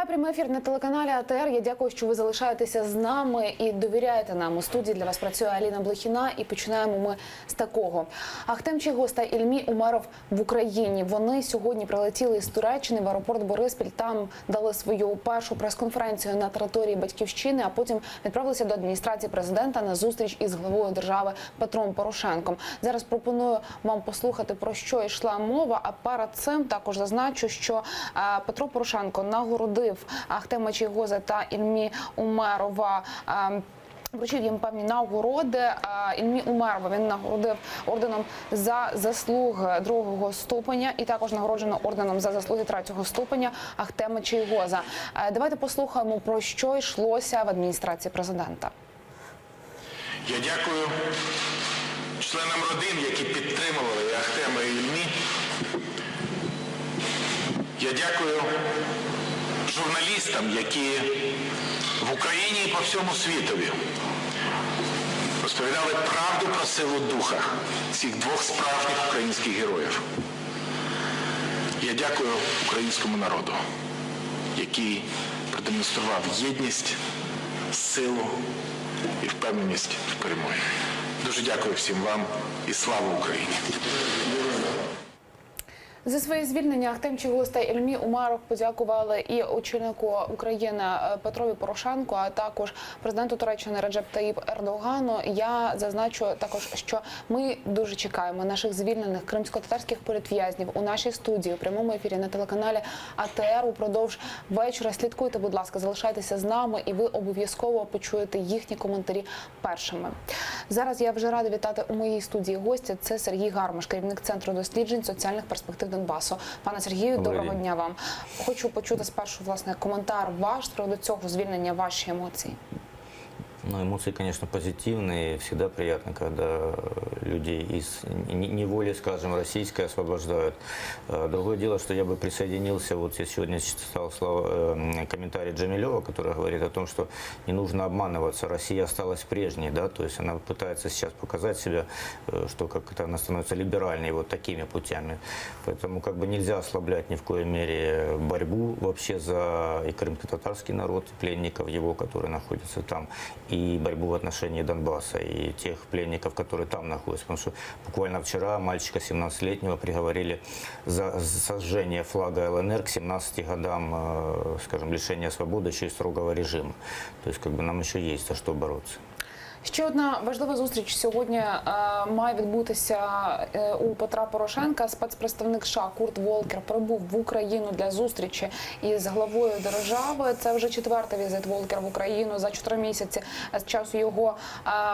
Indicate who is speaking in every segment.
Speaker 1: Триває прямий ефір на телеканалі АТР. Я дякую, що ви залишаєтеся з нами і довіряєте нам. У студії для вас працює Аліна Блохіна. І починаємо ми з такого. Ахтем Чийгоз та Ільмі Умеров в Україні. Вони сьогодні прилетіли з Туреччини в аеропорт Бориспіль. Там дали свою першу прес-конференцію на території Батьківщини, а потім відправилися до адміністрації президента на зустріч із главою держави Петром Порошенком. Зараз пропоную вам послухати, про що йшла мова, а перед цим також зазначу, що Петро Порошенко нагородив Ахтема Чийгоза та Ільмі Умерова, вручив їм певні нагороди. Ільмі Умерова він нагородив орденом за заслуги 2-го ступеня і також нагороджено орденом за заслуги 3-го ступеня Ахтема Чийгоза. Давайте послухаємо, про що йшлося в адміністрації президента.
Speaker 2: Я дякую членам родин, які підтримували Ахтема і Ільмі. Я дякую журналістам, які в Україні і по всьому світові розповідали правду про силу духа цих двох справжніх українських героїв. Я дякую українському народу, який продемонстрував єдність, силу і впевненість в перемогі. Дуже дякую всім вам і слава Україні!
Speaker 1: За своє звільнення Ахтем Чийгоз та Ільмі Умеров подякували і очільнику України Петрові Порошенку, а також президенту Туреччини Реджеп Таїп Ердогану. Я зазначу також, що ми дуже чекаємо наших звільнених кримсько-татарських політв'язнів у нашій студії у прямому ефірі на телеканалі АТР упродовж вечора. Слідкуйте, будь ласка, залишайтеся з нами, і ви обов'язково почуєте їхні коментарі першими. Зараз я вже рада вітати у моїй студії гостя. Це Сергій Гармаш, керівник Центру досліджень соціальних перспектив Донбасу. Пане Сергію, доброго дня вам. Хочу почути спершу, власне, коментар ваш з приводу цього звільнення, ваші емоції.
Speaker 3: Ну, эмоции, конечно, позитивные. Всегда приятно, когда людей из неволи, скажем, российской освобождают. Другое дело, что я бы присоединился, вот я сегодня читал комментарий Джамилева, который говорит о том, что не нужно обманываться, Россия осталась прежней, да, то есть она пытается сейчас показать себя, что как-то она становится либеральней вот такими путями. Поэтому как бы нельзя ослаблять ни в коей мере борьбу вообще за и крымско-татарский народ, и пленников его, которые находятся там, и борьбу в отношении Донбасса и тех пленников, которые там находятся. Потому что буквально вчера мальчика 17-летнего приговорили за сожжение флага ЛНР к 17 годам, скажем, лишения свободы еще и строгого режима. То есть как бы нам еще есть за что бороться.
Speaker 1: Ще одна важлива зустріч сьогодні має відбутися у Петра Порошенка. Спецпредставник США Курт Волкер прибув в Україну для зустрічі із главою держави. Це вже 4-й візит Волкера в Україну за 4 місяці з часу його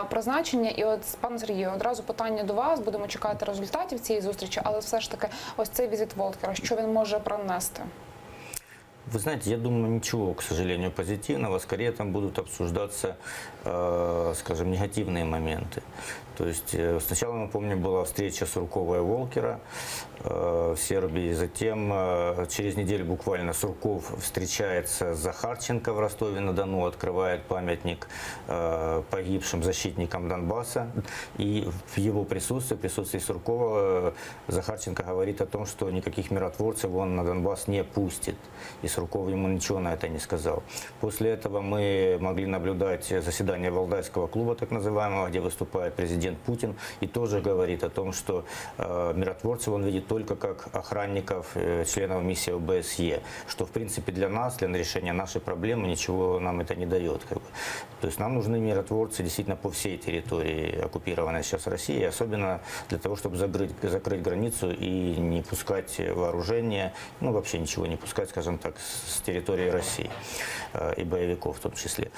Speaker 1: призначення. І от, пане Сергію, одразу питання до вас. Будемо чекати результатів цієї зустрічі, але все ж таки ось цей візит Волкера, що він може принести?
Speaker 3: Вы знаете, я думаю, ничего, к сожалению, позитивного. Скорее там будут обсуждаться, скажем, негативные моменты. То есть сначала, мы помним, была встреча Суркова и Волкера в Сербии. Затем через неделю буквально Сурков встречается с Захарченко в Ростове-на-Дону, открывает памятник погибшим защитникам Донбасса. И в его присутствии, в присутствии Суркова, Захарченко говорит о том, что никаких миротворцев он на Донбасс не пустит. И Сурков ему ничего на это не сказал. После этого мы могли наблюдать заседание Валдайского клуба, так называемого, где выступает президент Путин, и тоже говорит о том, что миротворцев он видит только как охранников, членов миссии ОБСЕ, что в принципе для нас, для решения нашей проблемы ничего нам это не дает. То есть нам нужны миротворцы действительно по всей территории, оккупированной сейчас Россией, особенно для того, чтобы закрыть границу и не пускать вооружение, ну вообще ничего не пускать, скажем так, с территории России и боевиков в том числе.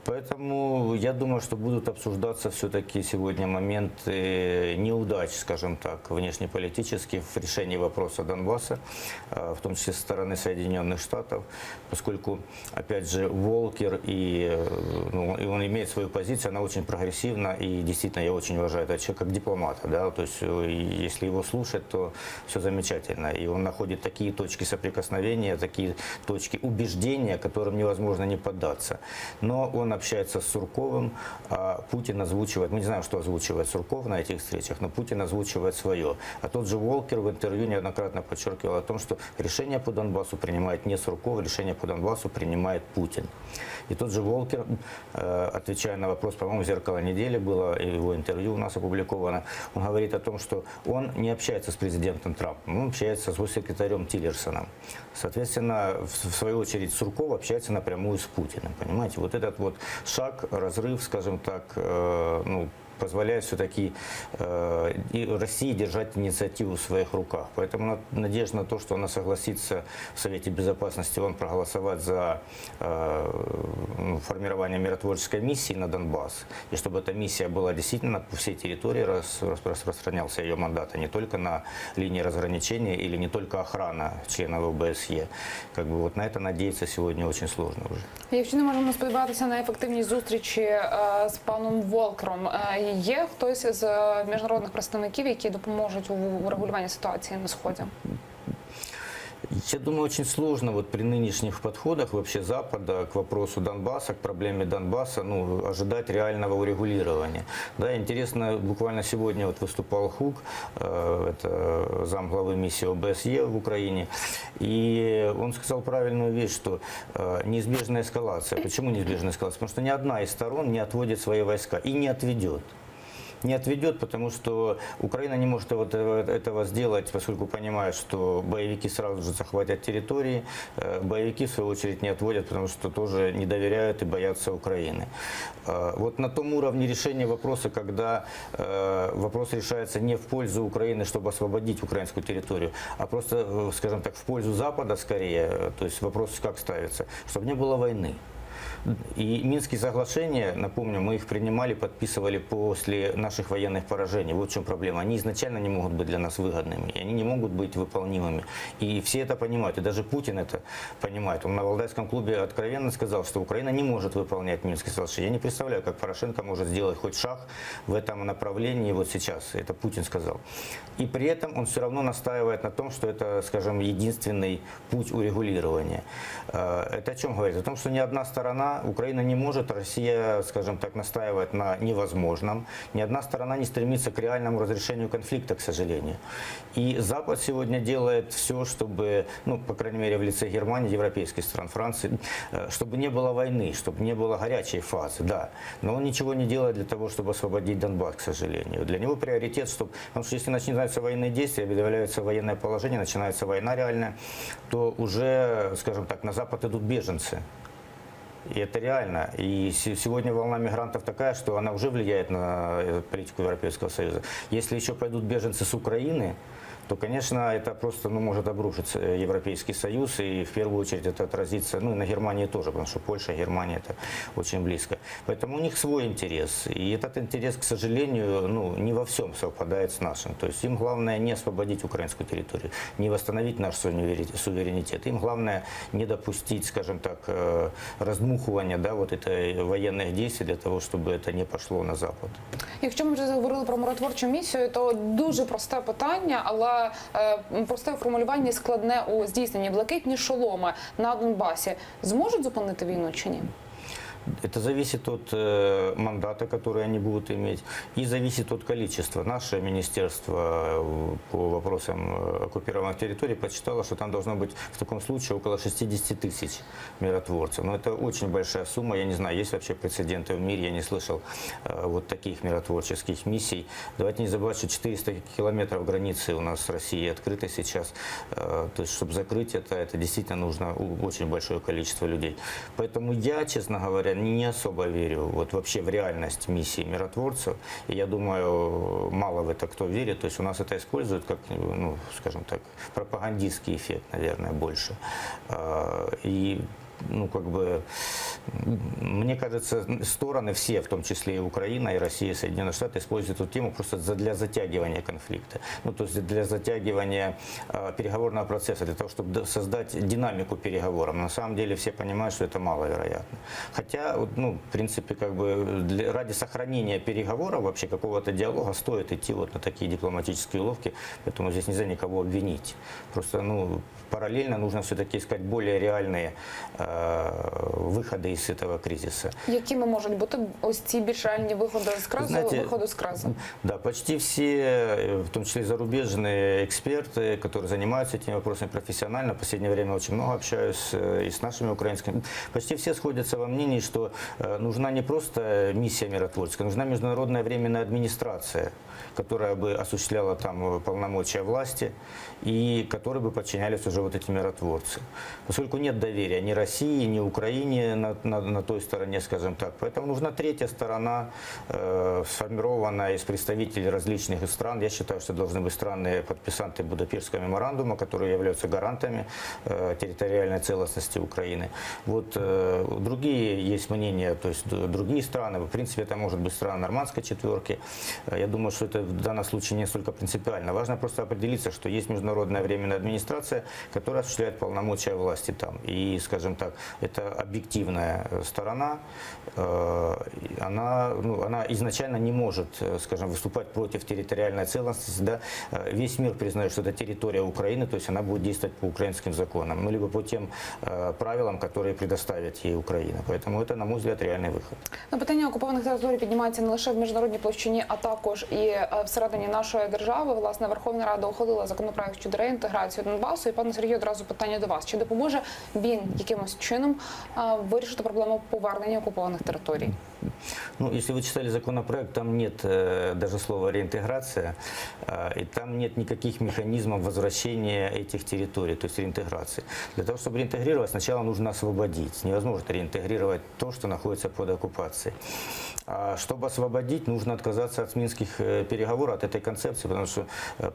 Speaker 3: Поэтому я думаю, что будут обсуждаться все-таки сегодня моменты неудач, скажем так, внешнеполитических в решении вопроса Донбасса, в том числе со стороны Соединенных Штатов, поскольку, опять же, Волкер и он имеет свою позицию, она очень прогрессивна, и действительно я очень уважаю этого человека как дипломата, да, то есть если его слушать, то все замечательно, и он находит такие точки соприкосновения, такие точки убеждения, которым невозможно не поддаться. Но он общается с Сурковым, а Путин озвучивает, мы не знаем, знаем, что озвучивает Сурков на этих встречах, но Путин озвучивает свое. А тот же Волкер в интервью неоднократно подчеркивал о том, что решение по Донбассу принимает не Сурков, решение по Донбассу принимает Путин. И тот же Волкер, отвечая на вопрос, по-моему, «Зеркало недели» было, его интервью у нас опубликовано, он говорит о том, что он не общается с президентом Трампом, он общается с госсекретарем Тиллерсоном. Соответственно, в свою очередь, Сурков общается напрямую с Путиным. Понимаете, вот этот вот шаг, разрыв, скажем так, ну, позволяет все-таки и России держать инициативу в своих руках. Поэтому надежда на то, что она согласится в Совете Безопасности ООН проголосовать за формирование миротворческой миссии на Донбасс, и чтобы эта миссия была действительно по всей территории, распространялся ее мандат, а не только на линии разграничения или не только охрана членов ОБСЄ. Как бы вот на это надеяться сегодня очень сложно уже.
Speaker 1: Якщо не можемо сподіватися на ефективність зустрічі з паном Волкером, є хтось з міжнародних представників, які допоможуть у регулюванні ситуації на Сході?
Speaker 3: Я думаю, очень сложно вот при нынешних подходах вообще Запада к вопросу Донбасса, к проблеме Донбасса, ну, ожидать реального урегулирования. Да, интересно, буквально сегодня вот выступал Хук, это замглавы миссии ОБСЕ в Украине, и он сказал правильную вещь, что неизбежная эскалация. Почему неизбежная эскалация? Потому что ни одна из сторон не отводит свои войска и не отведет. Не отведет, потому что Украина не может вот этого сделать, поскольку понимает, что боевики сразу же захватят территории, боевики в свою очередь не отводят, потому что тоже не доверяют и боятся Украины. Вот на том уровне решения вопроса, когда вопрос решается не в пользу Украины, чтобы освободить украинскую территорию, а просто, скажем так, в пользу Запада скорее, то есть вопрос как ставится, чтобы не было войны. И Минские соглашения, напомню, мы их принимали, подписывали после наших военных поражений. Вот в чем проблема. Они изначально не могут быть для нас выгодными, и они не могут быть выполнимыми. И все это понимают, и даже Путин это понимает. Он на Валдайском клубе откровенно сказал, что Украина не может выполнять Минские соглашения. Я не представляю, как Порошенко может сделать хоть шаг в этом направлении вот сейчас. Это Путин сказал. И при этом он все равно настаивает на том, что это, скажем, единственный путь урегулирования. Это о чем говорит? О том, что ни одна сторона, Украина не может, Россия, скажем так, настаивает на невозможном. Ни одна сторона не стремится к реальному разрешению конфликта, к сожалению. И Запад сегодня делает все, чтобы, ну, по крайней мере, в лице Германии, европейских стран, Франции, чтобы не было войны, чтобы не было горячей фазы, да. Но он ничего не делает для того, чтобы освободить Донбасс, к сожалению. Для него приоритет, чтобы, потому что если начинаются военные действия, объявляется военное положение, начинается война реальная, то уже, скажем так, на Запад идут беженцы. И это реально. И сегодня волна мигрантов такая, что она уже влияет на политику Европейского Союза. Если еще пойдут беженцы с Украины, то, конечно, это просто, ну, может обрушиться Европейский Союз, и в первую очередь это отразится, ну, и на Германии тоже, потому что Польша и Германия это очень близко. Поэтому у них свой интерес, и этот интерес, к сожалению, ну, не во всем совпадает с нашим. То есть им главное не освободить украинскую территорию, не восстановить наш суверенитет. Им главное не допустить, скажем так, раздмухивания, да, вот этой военных действий для того, чтобы это не пошло на Запад.
Speaker 1: Якщо ми вже заговорили про миротворчу місію, то дуже просте питання, але просте у формулюванні, складне у здійсненні. Блакитні шоломи на Донбасі зможуть зупинити війну чи ні?
Speaker 3: Это зависит от мандата, который они будут иметь, и зависит от количества. Наше министерство по вопросам оккупированных территорий подсчитало, что там должно быть в таком случае около 60 тысяч миротворцев. Но это очень большая сумма. Я не знаю, есть вообще прецеденты в мире, я не слышал вот таких миротворческих миссий. Давайте не забывать, что 400 километров границы у нас с Россией открыты сейчас. То есть, чтобы закрыть это действительно нужно очень большое количество людей. Поэтому я, честно говоря, не особо верю вот вообще в реальность миссии миротворцев. И я думаю, мало в это кто верит. То есть у нас это используют как, ну, скажем так, пропагандистский эффект, наверное, больше. И, ну, как бы, мне кажется, стороны все, в том числе и Украина, и Россия, и Соединенные Штаты, используют эту тему просто для затягивания конфликта. Ну, то есть для затягивания переговорного процесса, для того, чтобы создать динамику переговоров. Но на самом деле все понимают, что это маловероятно. Хотя, ну, в принципе, как бы ради сохранения переговоров, вообще какого-то диалога, стоит идти вот на такие дипломатические уловки, поэтому здесь нельзя никого обвинить. Просто, ну, параллельно нужно все-таки искать более реальные выхода из этого кризиса.
Speaker 1: Якими можуть бути ось ці більш реальні виходи з кризу,
Speaker 3: Знаете,
Speaker 1: виходу з кризи?
Speaker 3: Да, почти все, в том числе и зарубежные эксперты, которые занимаются этими вопросами профессионально, в последнее время очень много общаюсь и с нашими украинскими, почти все сходятся во мнении, что нужна не просто миссия миротворческая, нужна международная временная администрация, которая бы осуществляла там полномочия власти и которой бы подчинялись уже вот эти миротворцы. Поскольку нет доверия ни России, ни Украине на той стороне, скажем так, поэтому нужна третья сторона, сформированная из представителей различных стран. Я считаю, что должны быть страны-подписанты Будапештского меморандума, которые являются гарантами территориальной целостности Украины. Вот другие есть мнения, то есть другие страны, в принципе, это может быть страна нормандской четверки. Я думаю, что это в данном случае не столько принципиально. Важно просто определиться, что есть международная временная администрация, которая осуществляет полномочия власти там. И, скажем так, это объективная сторона. Она изначально не может, скажем, выступать против территориальной целостности. Да? Весь мир признает, что это территория Украины, то есть она будет действовать по украинским законам, ну, либо по тем правилам, которые предоставит ей Украина. Поэтому это, на мой взгляд, реальный выход.
Speaker 1: Питання окупованих територій піднімається не лише в міжнародній площині, а також і всередині нашої держави. Власне, Верховна Рада ухвалила законопроект щодо реінтеграції Донбасу. І, пане Сергію, одразу питання до вас. Чи допоможе він якимось чином вирішити проблему повернення окупованих територій?
Speaker 3: Ну, если вы читали законопроект, там нет даже слова реинтеграция, и там нет никаких механизмов возвращения этих территорий, то есть реинтеграции. Для того, чтобы реинтегрировать, сначала нужно освободить. Невозможно реинтегрировать то, что находится под оккупацией. А чтобы освободить, нужно отказаться от минских переговоров, от этой концепции, потому что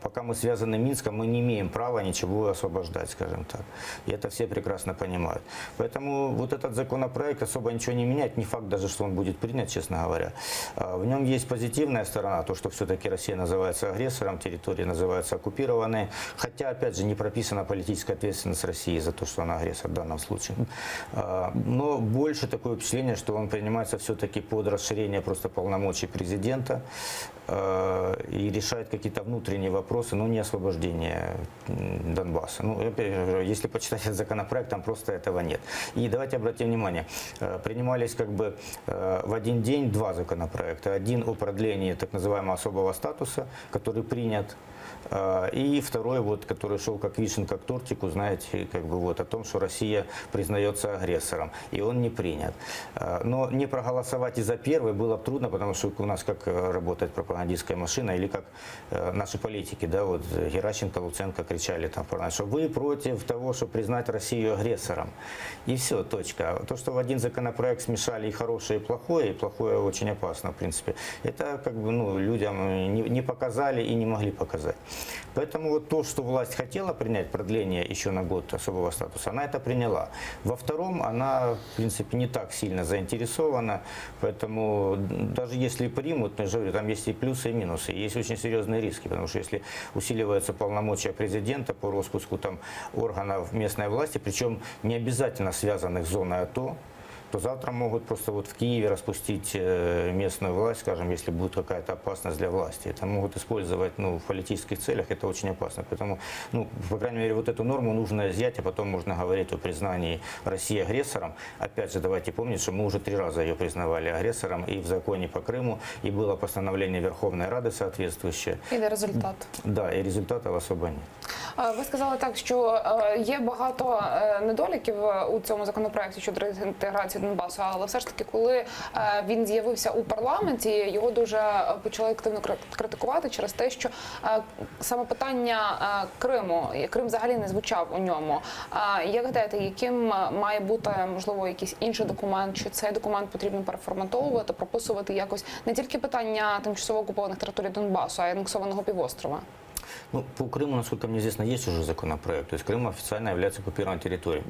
Speaker 3: пока мы связаны Минском, мы не имеем права ничего освобождать, скажем так. И это все прекрасно понимают. Поэтому вот этот законопроект особо ничего не меняет, не факт даже, что он будет принят, честно говоря. В нем есть позитивная сторона, то, что все-таки Россия называется агрессором, территории называются оккупированные, хотя, опять же, не прописана политическая ответственность России за то, что она агрессор в данном случае. Но больше такое впечатление, что он принимается все-таки под расширение просто полномочий президента и решает какие-то внутренние вопросы, но не освобождение Донбасса. Ну, если почитать этот законопроект, там просто этого нет. И давайте обратим внимание, принимались как бы в один день два законопроекта. Один о продлении так называемого особого статуса, который принят, и второй, вот, который шел как вишенка к тортику, знаете, как бы вот о том, что Россия признается агрессором, и он не принят. Но не проголосовать и за первый было трудно, потому что у нас как работает пропагандистская машина, или как наши политики, да, вот Геращенко, Луценко кричали там, что вы против того, чтобы признать Россию агрессором. И все, точка. То, что в один законопроект смешали и хорошее, и плохое очень опасно, в принципе, это как бы, ну, людям не показали и не могли показать. Поэтому вот то, что власть хотела принять, продление еще на год особого статуса, она это приняла. Во втором она, в принципе, не так сильно заинтересована, поэтому даже если примут, я же говорю, там есть и плюсы, и минусы, есть очень серьезные риски, потому что если усиливаются полномочия президента по распуску там органов местной власти, причем не обязательно связанных с зоной АТО, то завтра могут просто вот в Киеве распустить местную власть, скажем, если будет какая-то опасность для власти. Это могут использовать, ну, в политических целях, это очень опасно. Поэтому, ну, по крайней мере, вот эту норму нужно изъять, а потом можно говорить о признании России агрессором. Опять же, давайте помнить, что мы уже 3 раза ее признавали агрессором и в законе по Крыму, и было постановление Верховной Рады соответствующее.
Speaker 1: І де результат?
Speaker 3: Да, и результатов особо нет.
Speaker 1: Ви сказали так, що є багато недоліків у цьому законопроекті щодо реінтеграції Донбасу, але все ж таки, коли він з'явився у парламенті, його дуже почали активно критикувати через те, що саме питання Криму, Крим взагалі не звучав у ньому. Як гадаєте, яким має бути, можливо, якийсь інший документ, чи цей документ потрібно переформатовувати, прописувати якось не тільки питання тимчасово окупованих територій Донбасу, а й анексованого півострова?
Speaker 3: Ну, по Крыму, насколько мне известно, есть уже законопроект. То есть Крым официально является оккупированной территорией.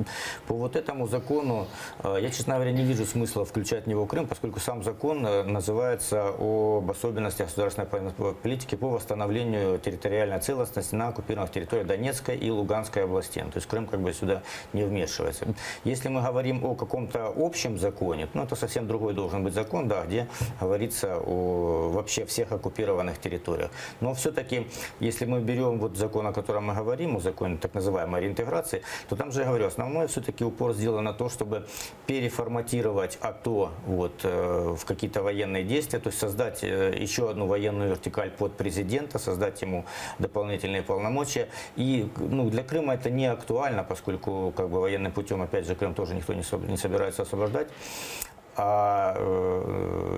Speaker 3: По вот этому закону, я, честно говоря, не вижу смысла включать в него Крым, поскольку сам закон называется об особенностях государственной политики по восстановлению территориальной целостности на оккупированных территориях Донецкой и Луганской областей. То есть Крым как бы сюда не вмешивается. Если мы говорим о каком-то общем законе, ну, это совсем другой должен быть закон, да, где говорится о вообще всех оккупированных территориях. Но все-таки, если мы берем вот закон, о котором мы говорим, о законе так называемой реинтеграции, то там же, я говорю, основной все-таки упор сделан на то, чтобы переформатировать АТО вот, в какие-то военные действия, то есть создать еще одну военную вертикаль под президента, создать ему дополнительные полномочия. И ну, для Крыма это не актуально, поскольку как бы, военным путем, опять же, Крым тоже никто не собирается освобождать.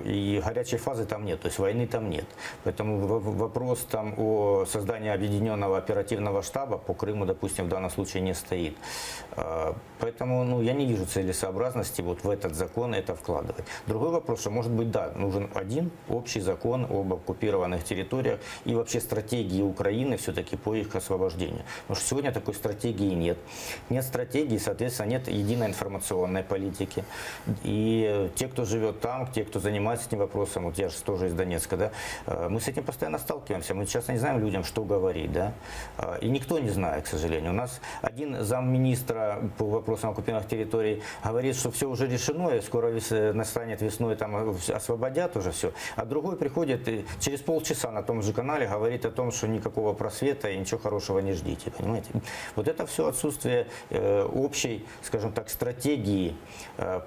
Speaker 3: И горячей фазы там нет, то есть войны там нет. Поэтому вопрос там о создании объединенного оперативного штаба по Крыму, допустим, в данном случае не стоит. Поэтому ну, я не вижу целесообразности вот в этот закон это вкладывать. Другой вопрос, что может быть, да, нужен один общий закон об оккупированных территориях и вообще стратегии Украины все-таки по их освобождению. Потому что сегодня такой стратегии нет. Нет стратегии, соответственно, нет единой информационной политики. И те, кто живет там, те, кто занимается этим вопросом, вот я же тоже из Донецка, да, мы с этим постоянно сталкиваемся. Мы сейчас не знаем людям, что говорить, да, и никто не знает, к сожалению. У нас один замминистра по вопросам оккупированных территорий говорит, что все уже решено, и скоро настанет весной, там освободят уже все, а другой приходит и через полчаса на том же канале говорит о том, что никакого просвета и ничего хорошего не ждите, понимаете. Вот это все отсутствие общей, скажем так, стратегии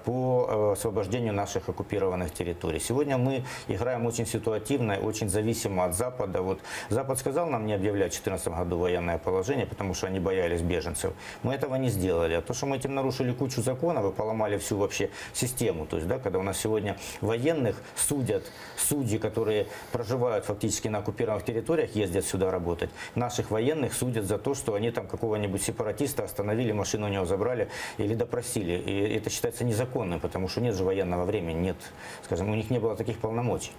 Speaker 3: по освобождению наших оккупированных территорий. Сегодня мы играем очень ситуативно, очень зависимо от Запада. Вот Запад сказал нам не объявлять в 2014 году военное положение, потому что они боялись беженцев. Мы этого не сделали. А то, что мы этим нарушили кучу законов и поломали всю вообще систему. То есть, да, когда у нас сегодня военных судят судьи, которые проживают фактически на оккупированных территориях, ездят сюда работать. Наших военных судят за то, что они там какого-нибудь сепаратиста остановили, машину у него забрали или допросили. И это считается незаконным, потому что нет же военного времени, нет, скажем, у них не было таких полномочий.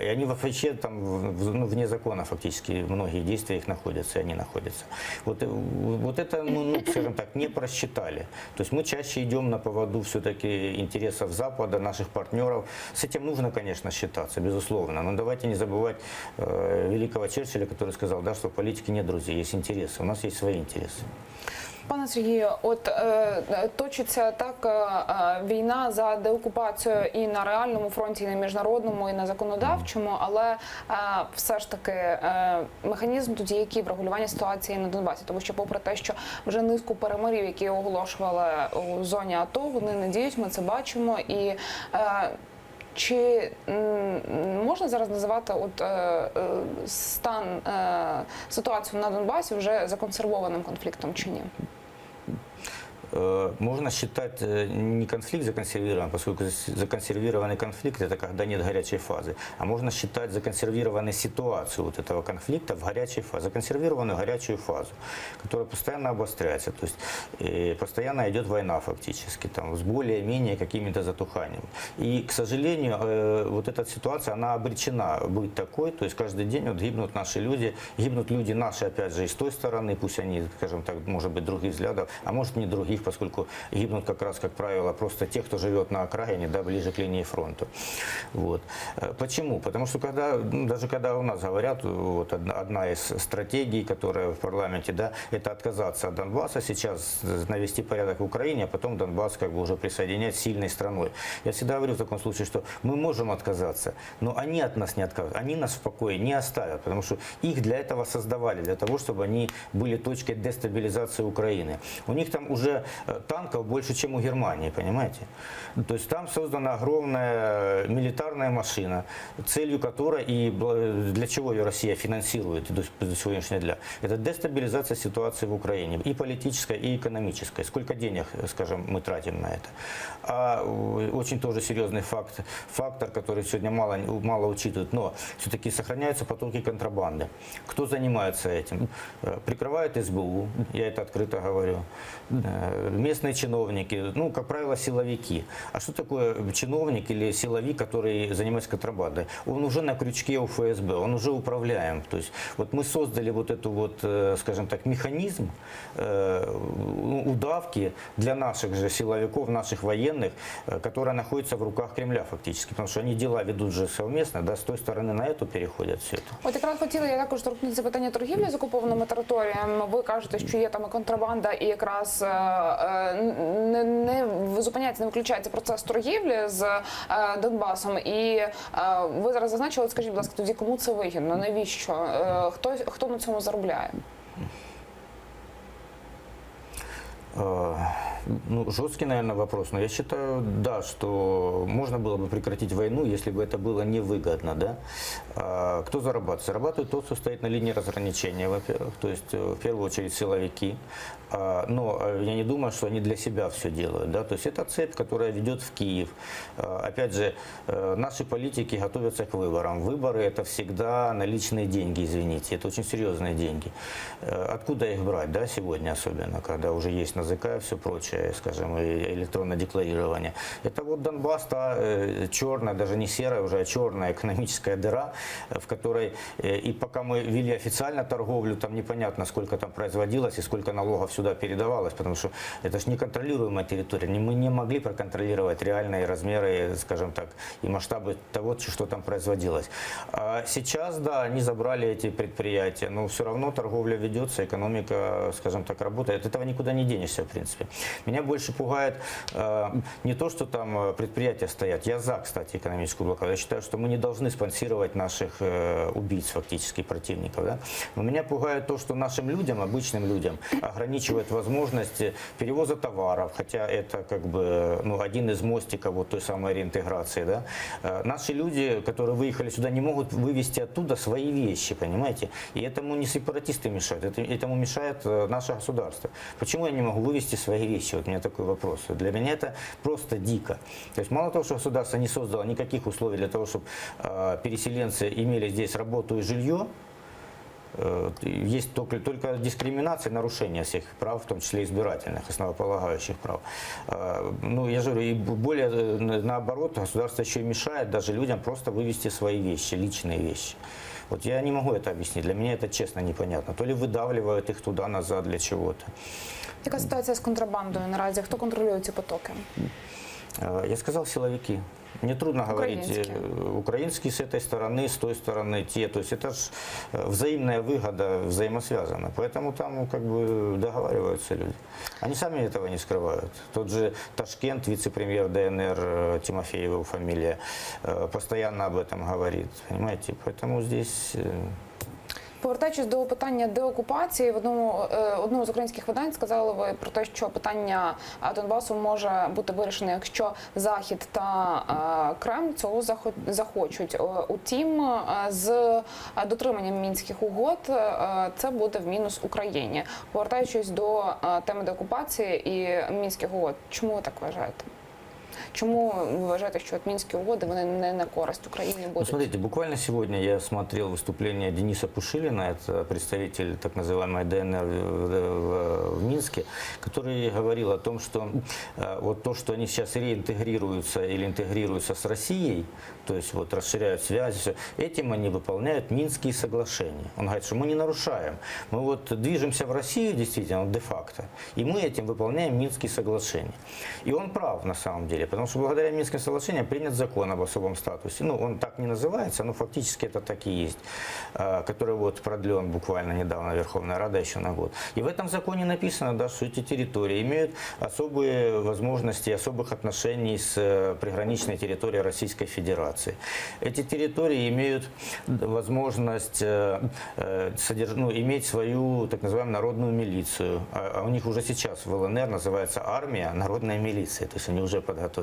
Speaker 3: И они вообще там вне закона фактически многие действия их находятся, и они находятся. Вот это, ну, скажем так, не просчитали. То есть мы чаще идем на поводу все-таки интересов Запада, наших партнеров. С этим нужно, конечно, считаться, безусловно. Но давайте не забывать великого Черчилля, который сказал, да, что в политике нет друзей, есть интересы. У нас есть свои интересы.
Speaker 1: Пане Сергію, от точиться так війна за деокупацію і на реальному фронті, і на міжнародному, і на законодавчому, але все ж таки механізм тоді, який врегулювання ситуації на Донбасі, тому що попри те, що вже низку перемир'їв, які оголошували у зоні АТО, вони не діють, ми це бачимо, і чи можна зараз називати от стан, ситуацію на Донбасі вже законсервованим конфліктом чи ні?
Speaker 3: Можно считать не конфликт законсервированным, поскольку законсервированный конфликт – это когда нет горячей фазы, а можно считать законсервированной ситуацию вот этого конфликта в горячей фазе, законсервированную горячую фазу, которая постоянно обостряется, то есть постоянно идет война фактически, там, с более-менее какими-то затуханиями. И, к сожалению, вот эта ситуация, она обречена быть такой, то есть каждый день вот гибнут люди наши, опять же, и с той стороны, пусть они, скажем так, может быть, других взглядов, а может не других, поскольку гибнут как раз, как правило, просто те, кто живет на окраине, да, ближе к линии фронта. Вот. Почему? Потому что даже когда у нас говорят, вот одна из стратегий, которая в парламенте, да, это отказаться от Донбасса, сейчас навести порядок в Украине, а потом Донбасс как бы уже присоединять сильной страной. Я всегда говорю в таком случае, что мы можем отказаться, но они от нас не отказывают, они нас в покое не оставят, потому что их для этого создавали, для того, чтобы они были точкой дестабилизации Украины. У них там уже танков больше, чем у Германии, понимаете? То есть там создана огромная милитарная машина, целью которой и для чего ее Россия финансирует до сегодняшнего дня, это дестабилизация ситуации в Украине, и политической, и экономической. Сколько денег, скажем, мы тратим на это. А очень тоже серьезный фактор, который сегодня мало учитывают, но все-таки сохраняются потоки контрабанды. Кто занимается этим? Прикрывает СБУ, я это открыто говорю. Местные чиновники, ну, как правило, силовики. А что такое чиновник или силовик, который занимается контрабандой? Он уже на крючке у ФСБ, он уже управляем. То есть вот мы создали вот эту вот, скажем так, механизм удавки для наших же силовиков, наших военных, которая находится в руках Кремля фактически, потому что они дела ведут же совместно, да, с той стороны на эту переходят все это.
Speaker 1: От якраз хотіла я також торкнутися питання торгівлі з окупованими територіями. Ви кажете, що є там і контрабанда, і якраз не зупиняється, не виключається процес торгівлі з Донбасом. І ви зараз зазначили, скажіть, будь ласка, тоді кому це вигідно? Навіщо? Хто на цьому заробляє?
Speaker 3: Ну, жесткий, наверное, вопрос. Но я считаю, да, что можно было бы прекратить войну, если бы это было невыгодно, да. Кто зарабатывает? Зарабатывает тот, кто стоит на линии разграничения, во-первых. То есть, в первую очередь, силовики. Но я не думаю, что они для себя все делают, да. То есть, это цепь, которая ведет в Киев. Опять же, наши политики готовятся к выборам. Выборы – это всегда наличные деньги, извините. Это очень серьезные деньги. Откуда их брать, да, сегодня особенно, когда уже есть НАЗК и все прочее, скажем, и электронное декларирование. Это вот Донбасс, та черная, даже не серая уже, а черная экономическая дыра, в которой и пока мы вели официально торговлю, там непонятно, сколько там производилось и сколько налогов сюда передавалось, потому что это же неконтролируемая территория. Мы не могли проконтролировать реальные размеры, скажем так, и масштабы того, что там производилось. А сейчас, да, они забрали эти предприятия, но все равно торговля ведется, экономика, скажем так, работает. От этого никуда не денешься, в принципе. Меня больше пугает не то, что там предприятия стоят. Я за, кстати, экономическую блокаду. Я считаю, что мы не должны спонсировать наших убийц, фактически, противников. Да? Но меня пугает то, что нашим людям, обычным людям, ограничивает возможность перевоза товаров, хотя это как бы один из мостиков вот той самой реинтеграции. Да? Наши люди, которые выехали сюда, не могут вывести оттуда свои вещи, понимаете? И этому не сепаратисты мешают, этому мешает наше государство. Почему я не могу вывести свои вещи? Вот у меня такой вопрос. Для меня это просто дико. То есть мало того, что государство не создало никаких условий для того, чтобы переселенцы имели здесь работу и жилье, есть только дискриминация, нарушение всех прав, в том числе избирательных, основополагающих прав. Ну, я же говорю, и более наоборот, государство еще и мешает даже людям просто вывести свои вещи, личные вещи. Вот я не могу это объяснить, для меня это честно непонятно. То ли выдавливают их туда-назад для чего-то.
Speaker 1: Яка ситуація з контрабандою наразі? Хто контролює ці потоки?
Speaker 3: Я сказал, силовики. Мне трудно говорить,
Speaker 1: Украинские.
Speaker 3: украинские с этой стороны, с той стороны те. То есть это же взаимная выгода, взаимосвязана. Поэтому там как бы договариваются люди. Они сами этого не скрывают. Тот же Ташкент, вице-премьер ДНР, Тимофеева его фамилия, постоянно об этом говорит. Понимаете? Поэтому здесь...
Speaker 1: Повертаючись до питання деокупації, в одному з українських видань сказали ви про те, що питання Донбасу може бути вирішене, якщо Захід та Кремль цього захочуть. Утім, з дотриманням мінських угод це буде в мінус Україні. Повертаючись до теми деокупації і мінських угод, чому ви так вважаєте? Чому ви вважаєте, що мінські угоди вони не на користь Україні будуть?
Speaker 3: Ну, смотрите, буквально сегодня я смотрел выступление Дениса Пушилина, это представитель так называемой ДНР в Минске, который говорил о том, что вот то, что они сейчас реинтегрируются или интегрируются с Россией, то есть вот расширяют связи, этим они выполняют Минские соглашения. Он говорит, что мы не нарушаем. Мы вот движемся в Россию действительно де-факто, и мы этим выполняем Минские соглашения. И он прав на самом деле. Потому что благодаря Минским соглашениям принят закон об особом статусе. Ну, он так не называется, но фактически это так и есть. Который вот продлен буквально недавно Верховная Рада еще на год. И в этом законе написано, да, что эти территории имеют особые возможности, особых отношений с приграничной территорией Российской Федерации. Эти территории имеют возможность иметь свою так называемую народную милицию. А у них уже сейчас в ЛНР называется армия, народная милиция. То есть они уже подготовились.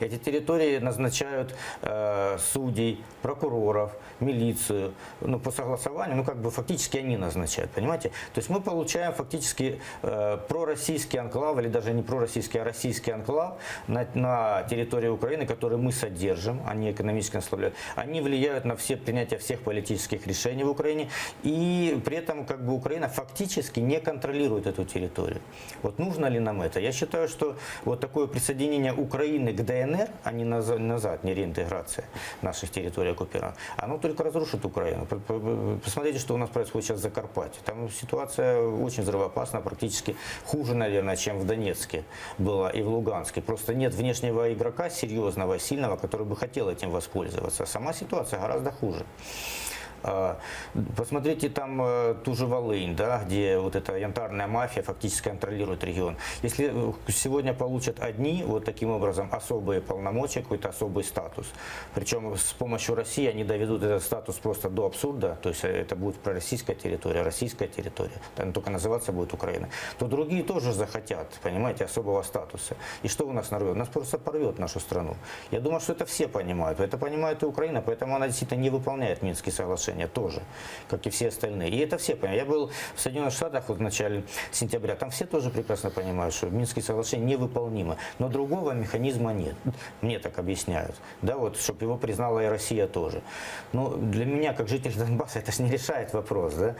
Speaker 3: Эти территории назначают судей, прокуроров, милицию, по согласованию, как бы фактически они назначают, понимаете? То есть мы получаем фактически пророссийский анклав, или даже не пророссийский, а российский анклав на территории Украины, который мы содержим, они экономически ослабляют. Они влияют на все принятие всех политических решений в Украине, и при этом как бы Украина фактически не контролирует эту территорию. Вот нужно ли нам это? Я считаю, что вот такое присоединение Украины к ДНР, а не назад, не реинтеграция наших территорий оккупированных, оно только разрушит Украину. Посмотрите, что у нас происходит сейчас в Закарпатье. Там ситуация очень взрывоопасна, практически хуже, наверное, чем в Донецке была и в Луганске. Просто нет внешнего игрока серьезного, сильного, который бы хотел этим воспользоваться. Сама ситуация гораздо хуже. Посмотрите там ту же Волынь, да, где вот эта янтарная мафия фактически контролирует регион. Если сегодня получат одни вот таким образом особые полномочия, какой-то особый статус, причем с помощью России они доведут этот статус просто до абсурда, то есть это будет пророссийская территория, российская территория, там только называться будет Украина, то другие тоже захотят, понимаете, особого статуса. И что у нас нарвет? Нас просто порвет нашу страну. Я думаю, что это все понимают. Это понимает и Украина, поэтому она действительно не выполняет Минские соглашения тоже, как и все остальные. И это все понимают. Я был в Соединенных Штатах вот в начале сентября, там все тоже прекрасно понимают, что Минские соглашения невыполнимы. Но другого механизма нет. Мне так объясняют. Да, вот, чтобы его признала и Россия тоже. Но для меня, как житель Донбасса, это же не решает вопрос. Да?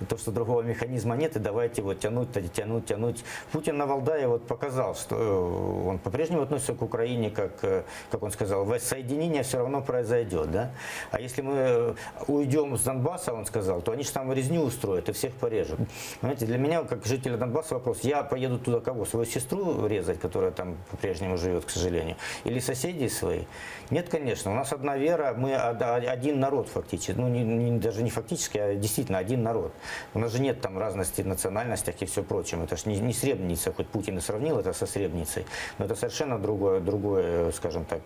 Speaker 3: То, что другого механизма нет, и давайте вот тянуть. Путин на Валдае вот показал, что он по-прежнему относится к Украине, как он сказал, воссоединение все равно произойдет. Да? А если мы уйдем с Донбасса, он сказал, то они же там резню устроят и всех порежут. Знаете, для меня, как жителя Донбасса, вопрос, я поеду туда кого? Свою сестру резать, которая там по-прежнему живет, к сожалению? Или соседей своих? Нет, конечно. У нас одна вера, мы один народ фактически. Ну, даже не фактически, а действительно один народ. У нас же нет там разности в национальностях и все прочее. Это же не Сребреница, хоть Путин и сравнил это со Сребреницей, но это совершенно другое, скажем так,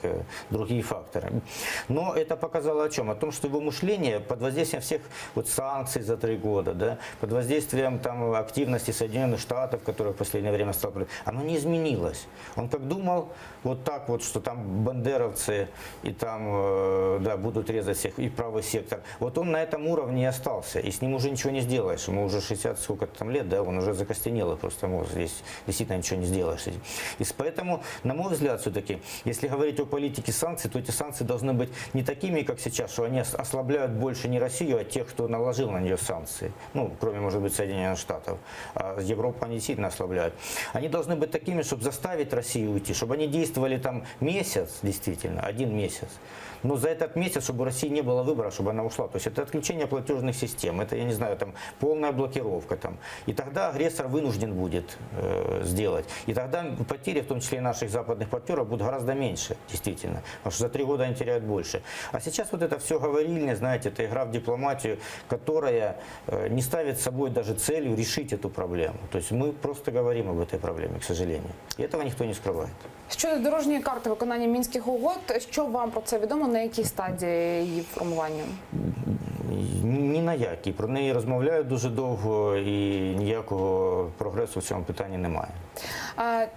Speaker 3: другие факторы. Но это показало о чем? О том, что его мышление под воздействием всех вот санкций за 3 года, да, под воздействием там активности Соединенных Штатов, которые в последнее время стало, оно не изменилось. Он как думал вот так вот, что там бандеровцы и там да, будут резать всех, и правый сектор. Вот он на этом уровне и остался, и с ним уже ничего не сделаешь. Ему уже 60 сколько-то там лет, да, он уже закостенел, и просто мозг здесь действительно ничего не сделаешь. И поэтому, на мой взгляд, все-таки, если говорить о политике санкций, то эти санкции должны быть не такими, как сейчас, что они ослабляют больше не Россию, а тех, кто наложил на нее санкции. Ну, кроме, может быть, Соединенных Штатов. А Европу они сильно ослабляют. Они должны быть такими, чтобы заставить Россию уйти, чтобы они действовали там месяц, действительно, 1 месяц. Но за этот месяц, чтобы у России не было выбора, чтобы она ушла. То есть это отключение платежных систем, это, я не знаю, там полная блокировка. Там. И тогда агрессор вынужден будет сделать. И тогда потери, в том числе и наших западных партнеров, будут гораздо меньше, действительно. Потому что за 3 года они теряют больше. А сейчас вот это все говорильня, знаете, это игра в дипломатию, которая не ставит собой даже целью решить эту проблему. То есть мы просто говорим об этой проблеме, к сожалению. И этого никто не скрывает.
Speaker 1: Щодо дорожньої карти виконання Мінських угод, що вам про це відомо, на якій стадії її формування?
Speaker 3: Ні на якій. Про неї розмовляють дуже довго і ніякого прогресу в цьому питанні немає.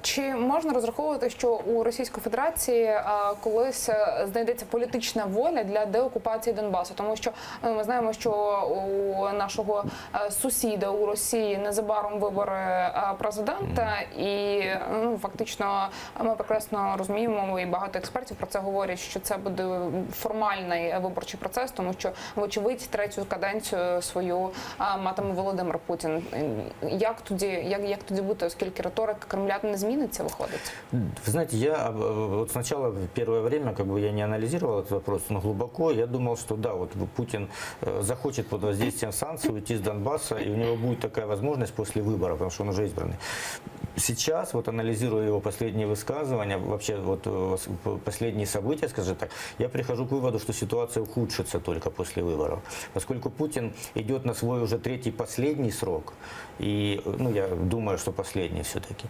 Speaker 1: Чи можна розраховувати, що у Російської Федерації колись знайдеться політична воля для деокупації Донбасу? Тому що ми знаємо, що у нашого сусіда у Росії незабаром вибори президента, і фактично ми прекрасно розуміємо, і багато експертів про це говорять, що це буде формальний виборчий процес, тому що, вочевидь, 3-ю каденцію свою матиме Володимир Путін. Як тоді бути, оскільки риторика Кремля не зміниться, выходит?
Speaker 3: Вы знаете, я вот сначала, в первое время, я не анализировал этот вопрос, но глубоко я думал, что да, вот Путин захочет под воздействием санкций уйти с Донбасса, и у него будет такая возможность после выборов, потому что он уже избранный. Сейчас, вот анализируя его последние высказывания, вообще вот последние события, скажем так, я прихожу к выводу, что ситуация ухудшится только после выборов. Поскольку Путин идет на свой уже 3-й последний срок, и, ну, я думаю, что последний все-таки,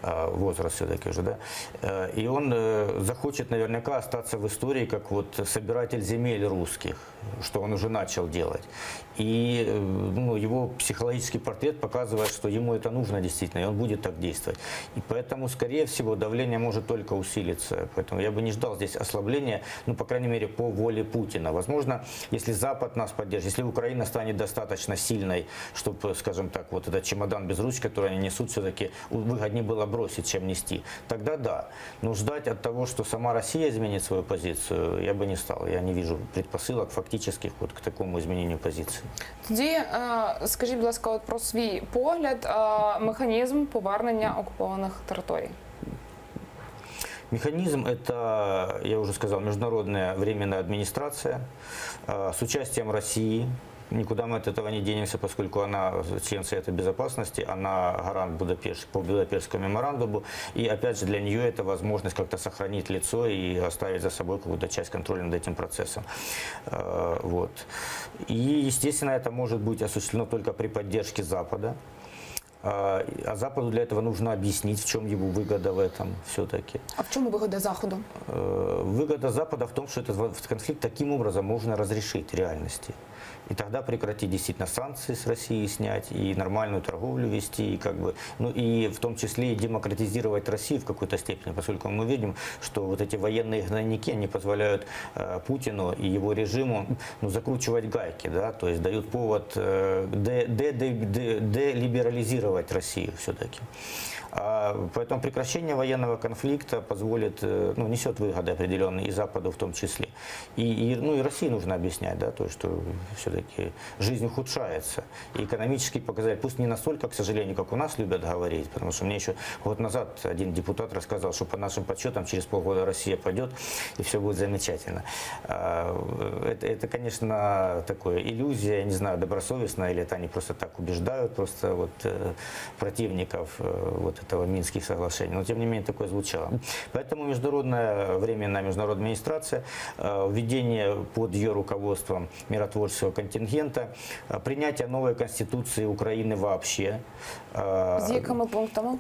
Speaker 3: возраст все-таки уже, да, и он захочет наверняка остаться в истории как вот собиратель земель русских, что он уже начал делать. И ну, его психологический портрет показывает, что ему это нужно действительно, и он будет так действовать. И поэтому, скорее всего, давление может только усилиться. Поэтому я бы не ждал здесь ослабления, ну, по крайней мере, по воле Путина. Возможно, если Запад нас поддержит, если Украина станет достаточно сильной, чтобы, скажем так, вот этот чемодан без ручки, который они несут, все-таки выгоднее было бросить, чем нести, тогда да. Но ждать от того, что сама Россия изменит свою позицию, я бы не стал. Я не вижу предпосылок фактических вот к такому изменению позиции.
Speaker 1: Тоді скажіть, будь ласка, от про свій погляд, механізм повернення окупованих територій.
Speaker 3: Механизм – это, я уже сказал, международная временная администрация с участием России, никуда мы от этого не денемся, поскольку она член Совета Безопасности, она гарант по Будапештскому меморандуму. И опять же для нее это возможность как-то сохранить лицо и оставить за собой какую-то часть контроля над этим процессом. Вот. И, естественно, это может быть осуществлено только при поддержке Запада. А Западу для этого нужно объяснить, в чем его выгода в этом все-таки.
Speaker 1: А в чому вигода Заходу?
Speaker 3: Выгода Запада в том, что этот конфликт таким образом можно разрешить в реальности. И тогда прекратить действительно санкции с России снять, и нормальную торговлю вести, и ну и в том числе и демократизировать Россию в какой-то степени, поскольку мы видим, что вот эти военные гнойники, они позволяют Путину и его режиму закручивать гайки, да, то есть дают повод делиберализировать Россию все-таки. Поэтому прекращение военного конфликта позволит, несет выгоды определенные и Западу в том числе. И России нужно объяснять, да, то, что все-таки жизнь ухудшается. И экономические показатели, пусть не настолько, к сожалению, как у нас любят говорить, потому что мне еще год назад один депутат рассказал, что по нашим подсчетам через полгода Россия пойдет и все будет замечательно. Это, конечно, такое иллюзия, я не знаю, добросовестно, или это они просто так убеждают просто противников этого Минских соглашений, но тем не менее такое звучало. Поэтому временная международная администрация, введение под ее руководством миротворческого контингента, принятие новой конституции Украины вообще.
Speaker 1: С якими пунктами?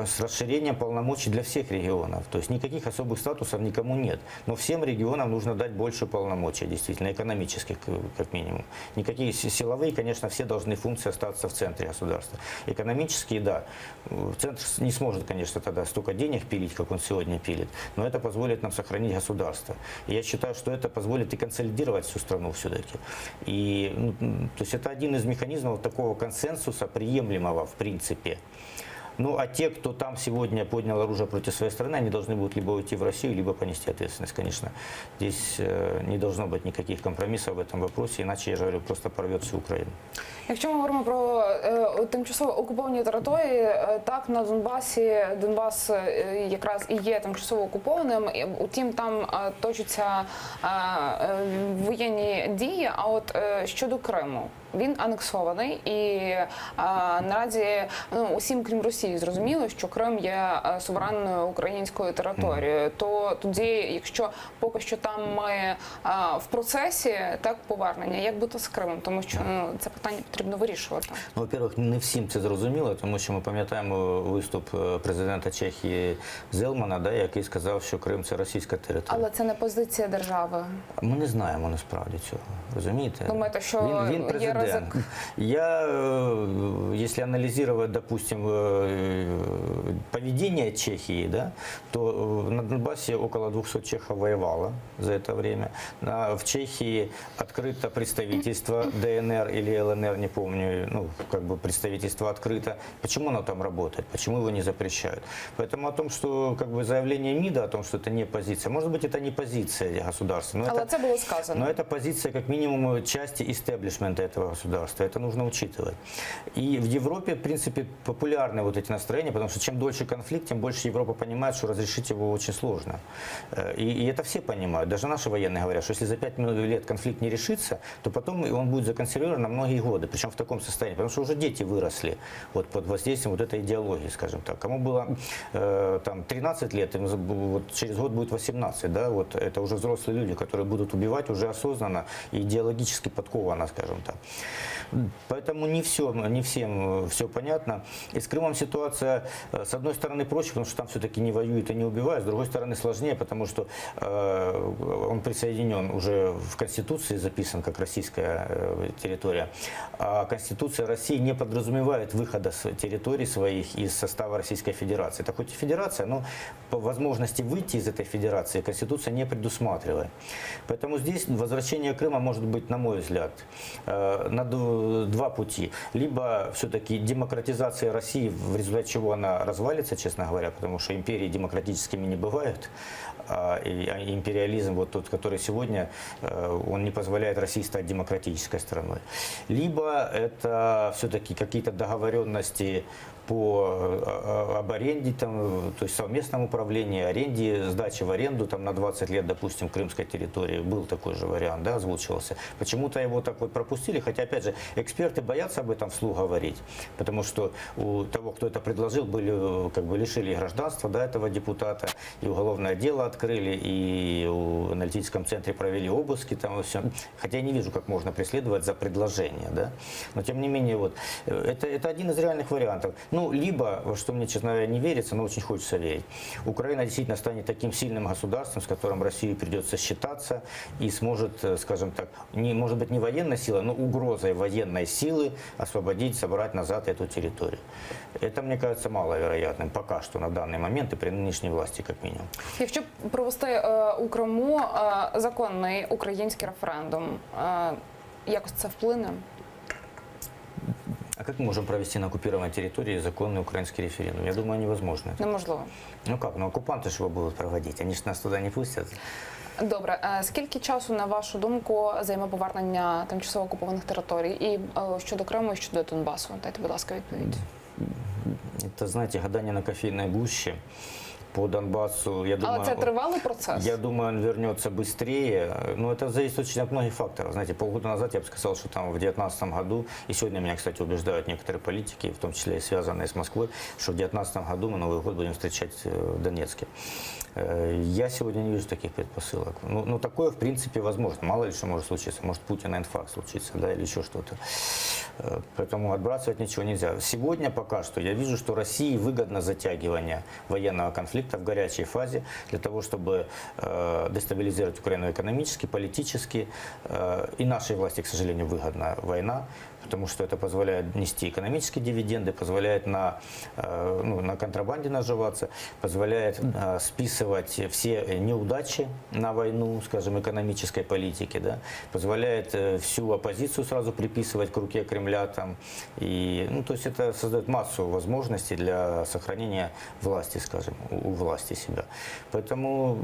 Speaker 3: С расширением полномочий для всех регионов. То есть никаких особых статусов никому нет. Но всем регионам нужно дать больше полномочий, действительно, экономических как минимум. Никакие силовые, конечно, все должны функции остаться в центре государства. Экономические, да. Центр не сможет, конечно, тогда столько денег пилить, как он сегодня пилит, но это позволит нам сохранить государство. И я считаю, что это позволит и консолидировать всю страну все-таки. И, то есть это один из механизмов такого консенсуса, приемлемого в принципе. Ну, а те, кто там сегодня поднял оружие против своей страны, они должны будут либо уйти в Россию, либо понести ответственность, конечно. Здесь не должно быть никаких компромиссов в этом вопросе, иначе, я же говорю, просто порвет всю Украину.
Speaker 1: Якщо ми говоримо про тимчасово окуповані території, так, на Донбасі, Донбас якраз і є тимчасово окупованим, утім там точаться воєнні дії, а от щодо Криму, він анексований і наразі усім, крім Росії, зрозуміло, що Крим є суверенною українською територією. То тоді, якщо поки що там ми в процесі так повернення, як бути з Кримом, тому що це питання потрібно вирішувати.
Speaker 3: Ну, во-первых, не всім це зрозуміло, тому що ми пам'ятаємо виступ президента Чехії Зелмана, да, який сказав, що Крим – це російська територія.
Speaker 1: Але це не позиція держави.
Speaker 3: Ми не знаємо насправді цього, розумієте?
Speaker 1: Думаєте, що
Speaker 3: він
Speaker 1: є
Speaker 3: президент.
Speaker 1: ризик?
Speaker 3: Если анализировать, допустим, поведение Чехии, да, то на Донбассе около 200 чехов воевало за это время. В Чехии открыто представительство ДНР или ЛНР, не помню, представительство открыто. Почему оно там работает? Почему его не запрещают? Поэтому о том, что заявление МИДа о том, что это не позиция, может быть, это не позиция государства.
Speaker 1: Але це було сказано.
Speaker 3: Но это позиция, как минимум, части истеблишмента этого государства. Это нужно учитывать. И в Европе, в принципе, популярны вот эти настроения, потому что чем дольше конфликт, тем больше Европа понимает, что разрешить его очень сложно. И это все понимают. Даже наши военные говорят, что если за 5 лет конфликт не решится, то потом он будет законсервирован на многие годы. Причем в таком состоянии. Потому что уже дети выросли под воздействием вот этой идеологии, скажем так. Кому было 13 лет, через год будет 18. Да? Это уже взрослые люди, которые будут убивать уже осознанно и идеологически подкованно, скажем так. Поэтому не всем все понятно. И с Крымом ситуация, с одной стороны, проще, потому что там все-таки не воюют и не убивают, с другой стороны, сложнее, потому что он присоединен уже в Конституции, записан как российская территория. А Конституция России не подразумевает выхода с территорий своих из состава Российской Федерации. Это хоть и федерация, но по возможности выйти из этой федерации Конституция не предусматривает. Поэтому здесь возвращение Крыма может быть, на мой взгляд, на два пути. Либо все-таки демократизация России, в результате чего она развалится, честно говоря, потому что империи демократическими не бывают. И империализм, вот тот, который сегодня, он не позволяет России стать демократической страной. Либо это все-таки какие-то договоренности об аренде, там, то есть совместном управлении, аренде, сдаче в аренду там, на 20 лет, допустим, крымской территории. Был такой же вариант, да, озвучивался. Почему-то его так вот пропустили, хотя, опять же, эксперты боятся об этом вслух говорить, потому что у того, кто это предложил, были, как бы, лишили гражданства, да, этого депутата, и уголовное дело открыли, и в аналитическом центре провели обыски, там и все. Хотя я не вижу, как можно преследовать за предложение, да. Но, тем не менее, вот, это один из реальных вариантов. Ну, либо, во что мне, честно говоря, не верится, но очень хочется верить, Украина действительно станет таким сильным государством, с которым России придется считаться и сможет, скажем так, может быть, не военной силой, но угрозой военной силы освободить, собрать назад эту территорию. Это, мне кажется, маловероятным пока что на данный момент и при нынешней власти, как минимум.
Speaker 1: Якщо провести у Криму законний український референдум, якось це вплине?
Speaker 3: А как мы можем провести на оккупированной территории законный украинский референдум? Я думаю, невозможно.
Speaker 1: Неможливо.
Speaker 3: Ну как, ну оккупанты же его будут проводить, они же нас туда не пустят.
Speaker 1: Добре, скільки часу, на вашу думку, займе повернення тимчасово окупованих територій? І щодо Криму, і щодо Донбасу? Дайте, будь ласка, відповідь.
Speaker 3: Это, знаете, гадание на кофейной гуще. По Донбассу, я думаю,
Speaker 1: Але це тривалий процес?
Speaker 3: Я думаю, он вернется быстрее. Но это зависит очень от многих факторов. Знаете, полгода назад я бы сказал, что там в 2019 году, и сегодня меня, кстати, убеждают некоторые политики, в том числе и связанные с Москвой, что в 2019 году мы Новый год будем встречать в Донецке. Я сегодня не вижу таких предпосылок. Ну, такое, в принципе, возможно. Мало ли что может случиться. Может, Путина инфаркт случится, да, или еще что-то. Поэтому отбрасывать ничего нельзя. Сегодня пока что я вижу, что России выгодно затягивание военного конфликта в горячей фазе для того, чтобы дестабилизировать Украину экономически, политически. И нашей власти, к сожалению, выгодна война, потому что это позволяет нести экономические дивиденды, позволяет на контрабанде наживаться, позволяет списывать все неудачи на войну, скажем, экономической политики, да, позволяет всю оппозицию сразу приписывать к руке Кремля. Там, и, то есть это создает массу возможностей для сохранения власти, скажем, у власти себя. Поэтому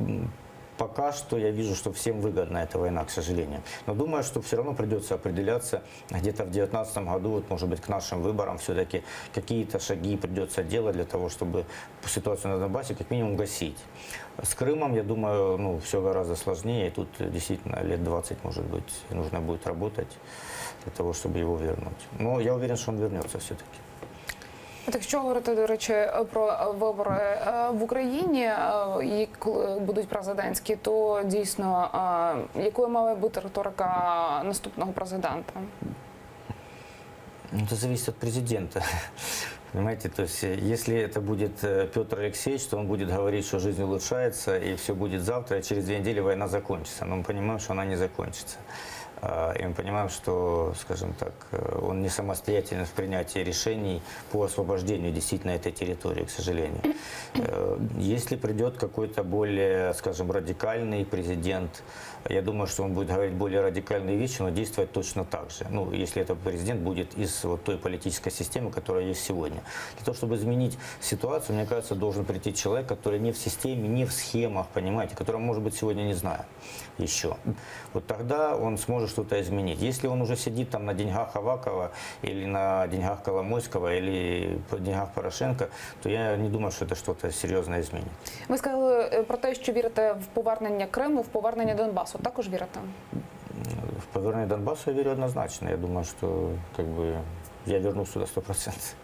Speaker 3: пока что я вижу, что всем выгодна эта война, к сожалению. Но думаю, что все равно придется определяться где-то в 2019 году, вот, может быть, к нашим выборам все-таки какие-то шаги придется делать для того, чтобы ситуацию на Донбассе как минимум гасить. С Крымом, я думаю, все гораздо сложнее. И тут действительно лет 20, может быть, нужно будет работать для того, чтобы его вернуть. Но я уверен, что он вернется все-таки.
Speaker 1: От якщо говорити, до речі, про вибори в Україні, коли будуть президентські, то дійсно, якою має бути риторика наступного президента?
Speaker 3: Это зависит от президента. Понимаете, то есть если это будет Петр Алексеевич, то он будет говорить, что жизнь улучшается и все будет завтра, и через 2 недели война закончится. Но мы понимаем, что она не закончится. И мы понимаем, что, скажем так, он не самостоятельный в принятии решений по освобождению действительно этой территории, к сожалению. Если придет какой-то более, скажем, радикальный президент, я думаю, что он будет говорить более радикальные вещи, но действовать точно так же. Если этот президент будет из вот той политической системы, которая есть сегодня. Для того, чтобы изменить ситуацию, мне кажется, должен прийти человек, который не в системе, не в схемах, понимаете, которого, может быть, сегодня не знаю еще. Вот тогда он сможет что-то изменить. Если он уже сидит там на деньгах Авакова или на деньгах Коломойского или по деньгах Порошенко, то я не думаю, что это что-то серьезно изменит.
Speaker 1: Ви сказали про те, що вірите в повернення Криму, в повернення Донбасу. Також вірите?
Speaker 3: В повернение Донбасса я верю однозначно. Я думаю, что я вернусь сюда 100%.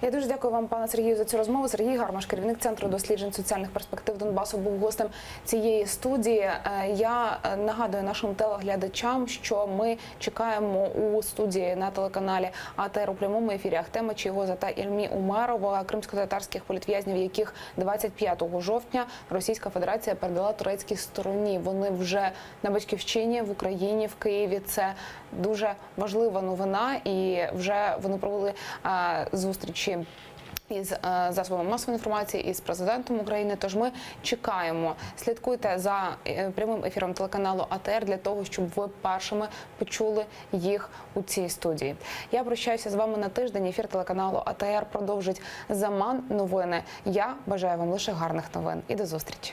Speaker 1: Я дуже дякую вам, пане Сергію, за цю розмову. Сергій Гармаш, керівник Центру досліджень соціальних перспектив Донбасу, був гостем цієї студії. Я нагадую нашим телеглядачам, що ми чекаємо у студії на телеканалі АТР у прямому ефірі Ахтема Чийгоза та Ільмі Умарова, кримськотатарських політв'язнів, яких 25 жовтня Російська Федерація передала турецькій стороні. Вони вже на батьківщині, в Україні, в Києві. Це дуже важлива новина, і вже вони провели зустрічі із засобами масової інформації, із президентом України. Тож ми чекаємо. Слідкуйте за прямим ефіром телеканалу АТР для того, щоб ви першими почули їх у цій студії. Я прощаюся з вами на тиждень. Ефір телеканалу АТР продовжить Заман новини. Я бажаю вам лише гарних новин і до зустрічі.